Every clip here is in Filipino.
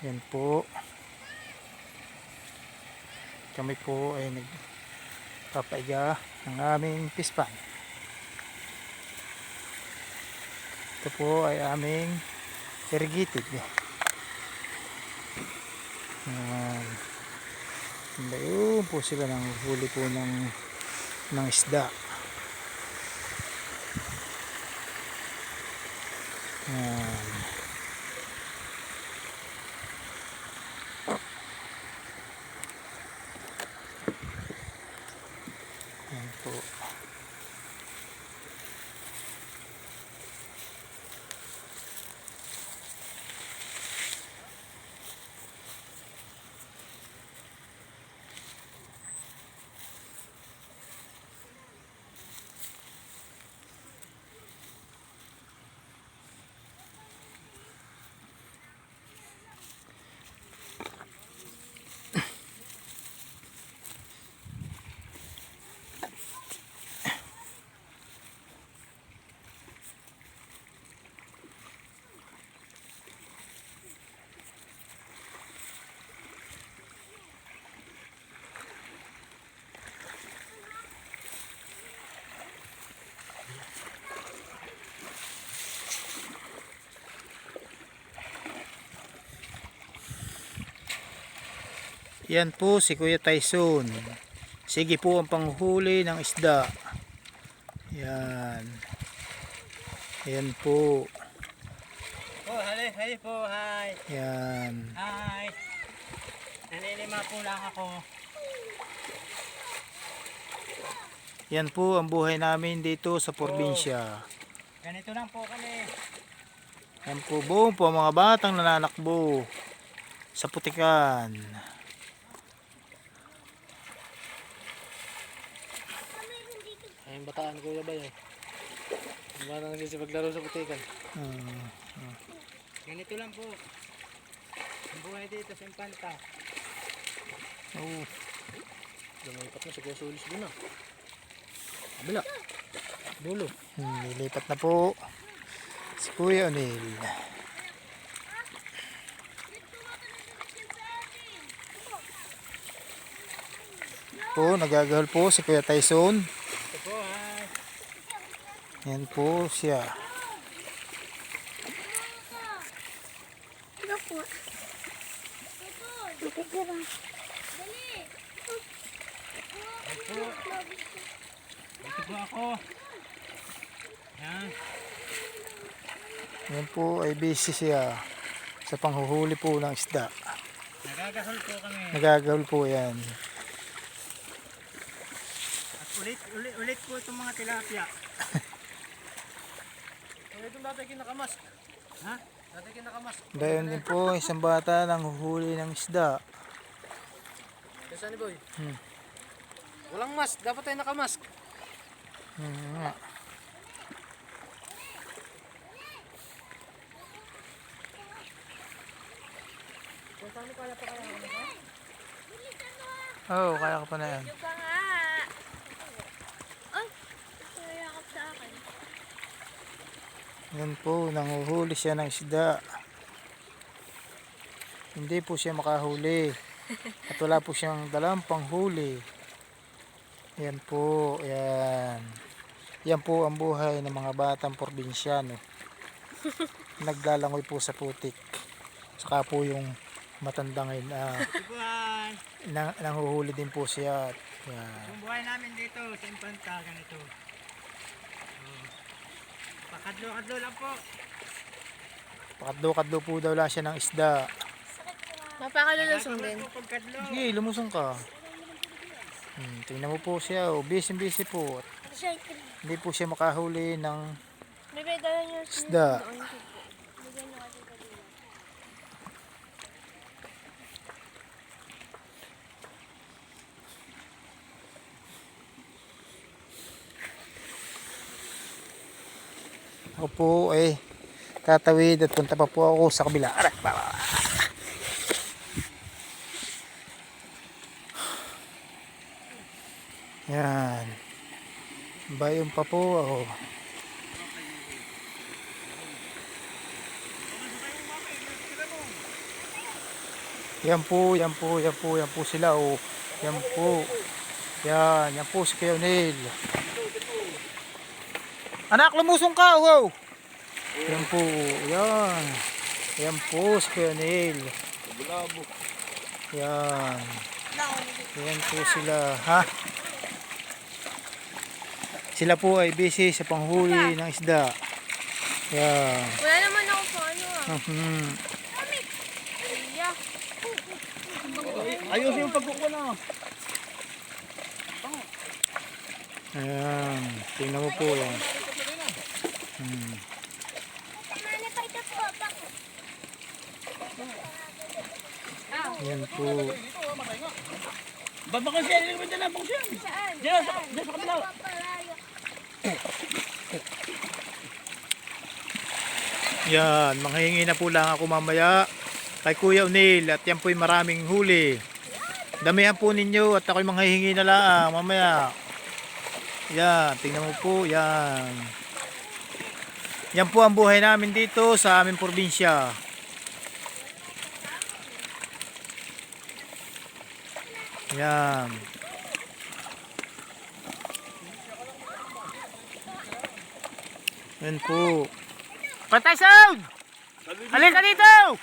Yan po. Kami po ay nagpapaiga ng aming fish pan. Ito po ay aming irrigated. Yan. Ayun po sila nang huli po ng isda. Yan. Yan po. Yan po si Kuya Tyson. Sige po ang panghuli ng isda. Yan. Yan po. Oh, hali po, hi. Yan. Hi. Nanilima po lang ako. Yan po ang buhay namin dito sa probinsya. Ganito lang po kami. Yan po buong po mga batang nananakbo sa putikan. Ayun bataan kuya ba yan? Ang bata nagsipaglaro sa putikan. Ganito lang po. Ang buhay dito sa Impanta. Oh. Lumipat na si Kuya Sulis doon na. Kabila. Dulo. Lilipat na po si Kuya O'Neil. Po, nagagahol po si Kuya Tyson. Ito po, hi. Yan po siya. Ano po? Matitira. Ito po ako. Yan. Yan po ay busy siya sa panghuhuli po ng isda. Nagagahol po kami. Nagagahol po yan. At ulit po itong mga tilapia. Ito dati kinakamas. Ha? Dati kinakamas. Dayon din po isang bata nang huhuli ng isda. Saan ni Boy? Walang mask. Dapat tayo nakamask. Nga. Saan ni pala pa kaya? Oh, kaya ka pa na yan. Yung pa nga. Ay, nayakap sa akin. Yan po, nanguhuli siya ng isda. Hindi po siya makahuli. At wala po siyang dalang panghuli. Yan po, yan. Yan po ang buhay ng mga batang probinsyano. Naglalangoy po sa putik. Saka po yung matandang nanguhuli din po siya. Yan. Yung buhay namin dito sa Impanta, ganito. Pakadlo-kadlo lang po. Pakadlo-kadlo po daw lang siya ng isda. Mapakalulusong din. Po pagkadlo. Sige, lumusong ka. Tingnan mo po siya. Oh. Busy po. Hindi po siya makahuli ng Bebe, dala niyo isda. Ako po ay tatawid at punta pa po ako sa kabila. Yan. Bayon pa po ako. Yan po, yan po, yan po, yan po sila oh. Yan po. Yan po si Kuya Neil. Anak, lumusong ka, wow. Yan po, yan. Yan po si Kuya Neil. Yan. Yan po sila, ha? Sila po ay busy sa panghuli ng isda. Yan. Wala naman ako po ano ah. Iya. Ayusin yung pagkukuha na. Ayan. Tingnan mo po yan. Yan po. Babaka siya, hindi naman dala siya. Diyan sa kabila. Yan. Manghihingi na po lang ako mamaya kay Kuya Neil. At yan po yung maraming huli. Damihan po ninyo at ako'y manghihingi na lang mamaya. Yan. Tingnan mo po. Yan. Yan po ang buhay namin dito sa aming probinsya. Yan. Yan po. Patay sound! Halika dito!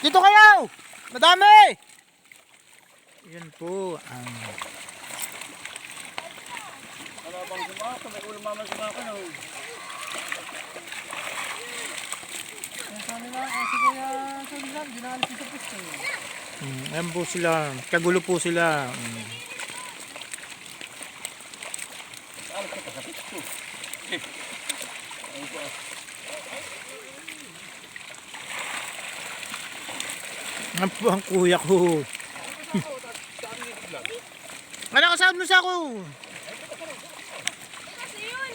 Dito kayo! Madami! Yan po. Alabang sumaka, may ulo mama sumaka na. Saan nila? Sige na, saan nila? Dinalis sa pisto. Yan po sila. Kagulo po sila. Alas ka sa pisto. Yan po ang kuya ko. Ano kasama mo sa ako? Kasi yun.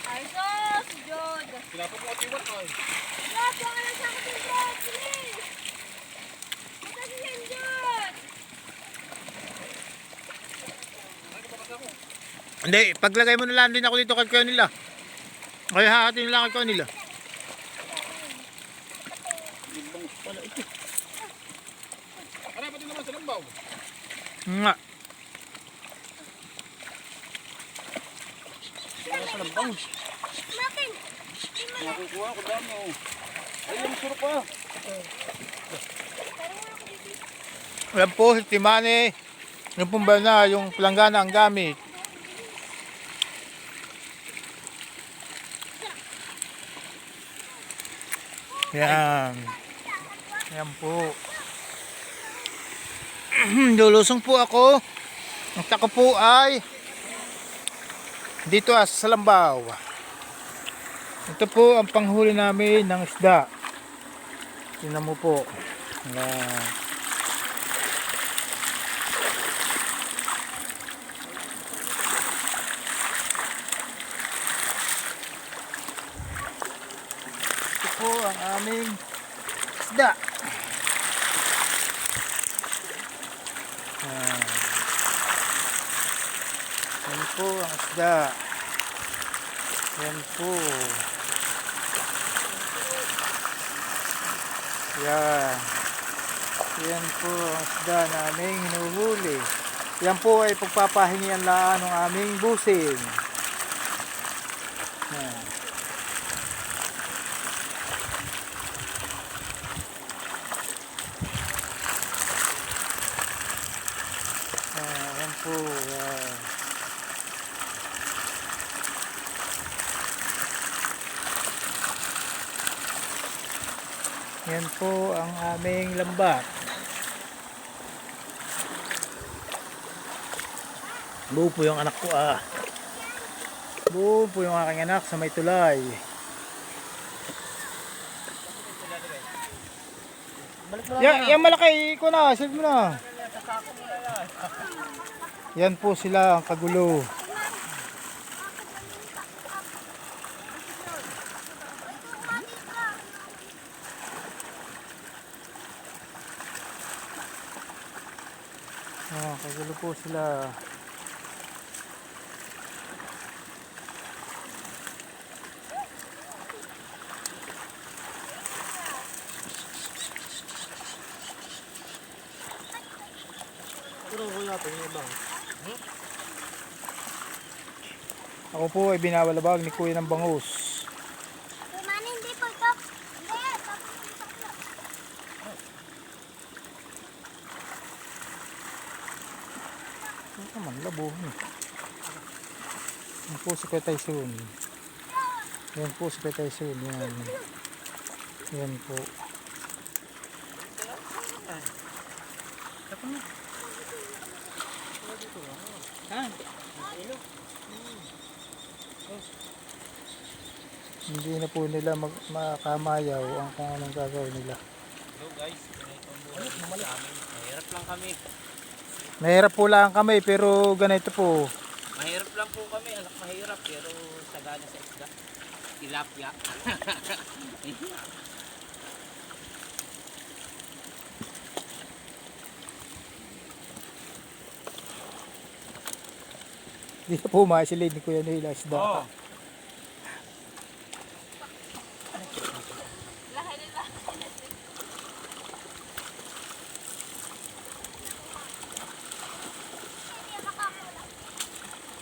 Ay sos, Jod. Pinapag mo at iwan ko. Jod, baka lang sa akin Jod. Please. Kasi yan Jod. Hindi, paglagay mo na lang din ako dito kay kuya nila. Kaya hahatin lang kay kuya nila. Limbang pala ito. Ano, pati naman sa lambaw? Nga. Ano sa lambaw? Makin. Nakukuha ko dami. Ay, yung surok pa. Yan po, si Timane. Yung pumba na, yung planggana ang gamit. Yan. Yan po. Lulusong po ako. Ang tako po ay dito sa Salambaw. Ito po ang panghuli namin ng isda. Tingnan mo po. Yan. Ito po ang aming isda. Yan po ang isda. Yan po. Yan. Yan po ang isda na aming hinuhuli. Yan po ay pagpapahingian laan ng aming busing. Yan. Yan po. Yan. Yan po ang aming lambat. Buo po yung anak ko ah. Buo po yung aking anak sa may tulay. Yan malaki ko na, save mo na. Yan po sila ang kagulo. Kagulo po sila. Pero kuya, tingin ba? Ako po ay binawalabag ni Kuya ng bangus. Kumani, hindi po ito. Hindi, tapos hindi sa ulo. Ano naman, labo. Yan po si Kuya Tyson. Yan po si Kuya Tyson. Yan. Yan po. Hindi na po nila makamayaw ang kung anong gagawin nila. Hello guys, ganito muna sa amin. Mahirap lang kami. Mahirap po lang kami pero ganito po. Mahirap lang po kami, anak mahirap pero sagana sa isda. Tilapia. Hindi na po maisilid ni Kuya Neil isda. Oh.